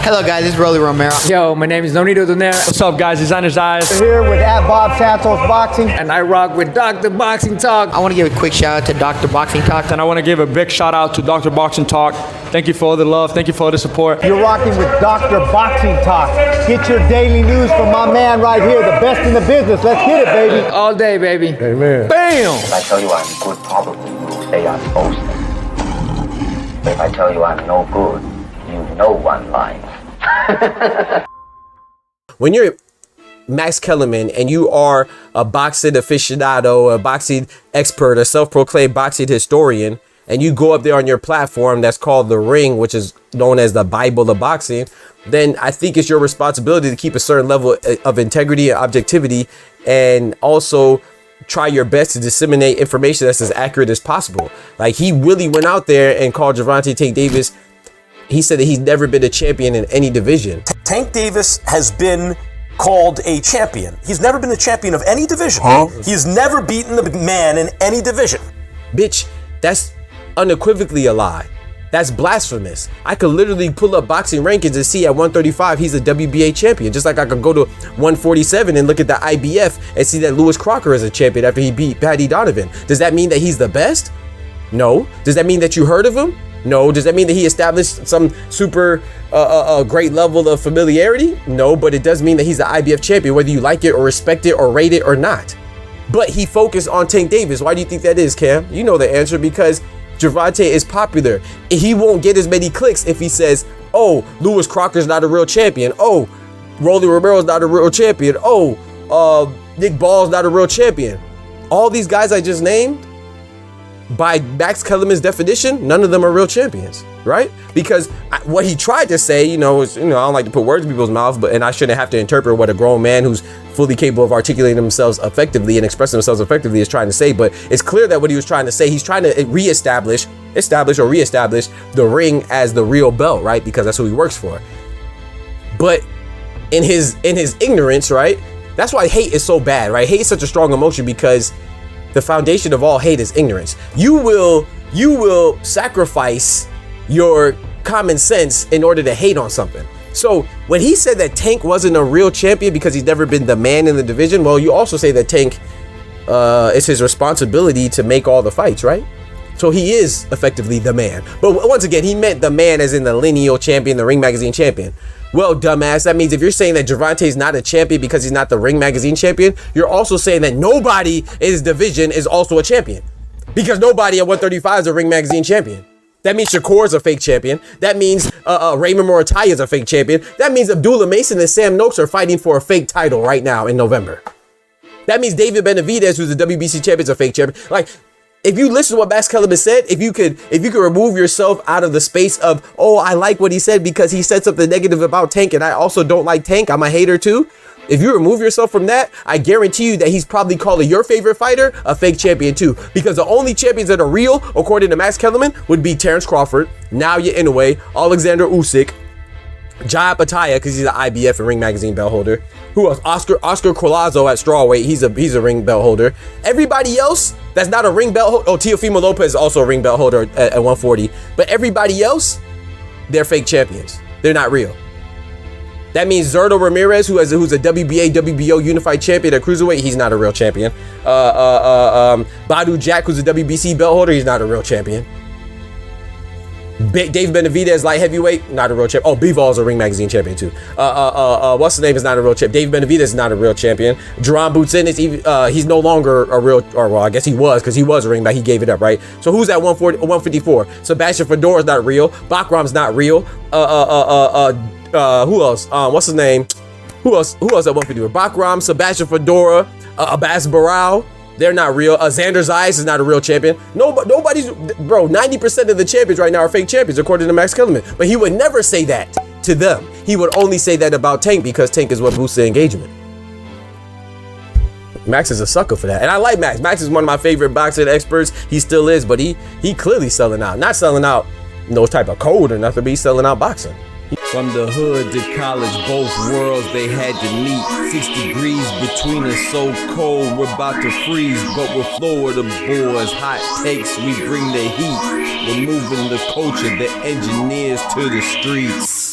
Hello guys, this is Rolly Romero. Yo, my name is Nonito Donaire. What's up guys, Designer's Eyes. Here with Bob Santos Boxing. And I rock with Dr. Boxing Talk. I want to give a quick shout out to Dr. Boxing Talk. And I want to give a big shout out to Dr. Boxing Talk. Thank you for all the love, thank you for all the support. You're rocking with Dr. Boxing Talk. Get your daily news from my man right here, the best in the business. Let's get it, baby. All day, baby. Amen. Bam! If I tell you I'm good, probably you'll say I'm boasting. But if I tell you I'm no good, you know one line. When you're Max Kellerman and you are a boxing aficionado, a boxing expert, a self-proclaimed boxing historian, and you go up there on your platform that's called The Ring, which is known as the Bible of boxing, then I think it's your responsibility to keep a certain level of integrity and objectivity, and also try your best to disseminate information that's as accurate as possible. Like, he really went out there and called Gervonta Tank Davis. He said that he's never been a champion in any division. Tank Davis has been called a champion. He's never been a champion of any division. He's never beaten the man in any division. Bitch, that's unequivocally a lie. That's blasphemous. I could literally pull up boxing rankings and see at 135 he's a WBA champion. Just like I could go to 147 and look at the IBF and see that Lewis Crocker is a champion after he beat Paddy Donovan. Does that mean that he's the best? No. Does that mean that you heard of him? No. Does that mean that he established some super great level of familiarity? No, but it does mean that he's the IBF champion, whether you like it or respect it or rate it or not. But he focused on Tank Davis. Why do you think that is, Cam? You know the answer, because Gervonta is popular. He won't get as many clicks if he says, oh, Lewis Crocker's not a real champion. Oh, Rolly Romero's not a real champion. Oh, Nick Ball's not a real champion. All these guys I just named, by Max Kellerman's definition, none of them are real champions, right? Because what he tried to say, is, I don't like to put words in people's mouths, and I shouldn't have to interpret what a grown man who's fully capable of articulating themselves effectively and expressing themselves effectively is trying to say. But it's clear that what he was trying to say, he's trying to reestablish the Ring as the real belt, right? Because that's who he works for. But in his ignorance, right? That's why hate is so bad, right? Hate is such a strong emotion because the foundation of all hate is ignorance. You will sacrifice your common sense in order to hate on something. So when he said that Tank wasn't a real champion because he's never been the man in the division, well, you also say that Tank it's his responsibility to make all the fights, right? So he is effectively the man. But once again, he meant the man as in the lineal champion, the Ring Magazine champion. Well, dumbass, that means if you're saying that Gervonta is not a champion because he's not the Ring Magazine champion, you're also saying that nobody in his division is also a champion. Because nobody at 135 is a Ring Magazine champion. That means Shakur is a fake champion. That means Raymond Morataya is a fake champion. That means Abdullah Mason and Sam Noakes are fighting for a fake title right now in November. That means David Benavidez, who's the WBC champion, is a fake champion. Like, if you listen to what Max Kellerman said, if you could remove yourself out of the space of, oh, I like what he said because he said something negative about Tank and I also don't like Tank, I'm a hater too. If you remove yourself from that, I guarantee you that he's probably calling your favorite fighter a fake champion too. Because the only champions that are real, according to Max Kellerman, would be Terrence Crawford, Naoya Inoue, Alexander Usyk, Jai Pataya, because he's an IBF and Ring Magazine belt holder. Who else? Oscar Collazo at strawweight. He's a ring belt holder. Everybody else that's not a ring belt holder. Oh, Teofimo Lopez is also a ring belt holder at 140. But everybody else, they're fake champions. They're not real. That means Zurdo Ramirez, who's a WBA, WBO unified champion at cruiserweight, he's not a real champion. Badu Jack, who's a WBC belt holder, he's not a real champion. Dave Benavidez, light heavyweight, not a real champion. Oh, Bivol is a Ring Magazine champion too. What's his name is not a real champion. Dave Benavidez is not a real champion. Jerron Boutsen is he's no longer a real, or well, I guess he was, because he was a ring, but he gave it up, right? So who's at 154? Sebastian Fedora's not real. Bakram's not real. Who else? What's his name? Who else at 154? Bakram, Sebastian Fedora, Abbas Barao. They're not real. Xander Zayas is not a real champion. Nobody's, bro, 90% of the champions right now are fake champions, according to Max Kellerman. But he would never say that to them. He would only say that about Tank because Tank is what boosts the engagement. Max is a sucker for that. And I like Max. Max is one of my favorite boxing experts. He still is, but he clearly selling out. Not selling out no type of code or nothing, but he's selling out boxing. From the hood to college, both worlds they had to meet. 6 degrees between us, so cold we're about to freeze. But with Florida boys, hot takes, we bring the heat. We're moving the culture, the engineers to the streets.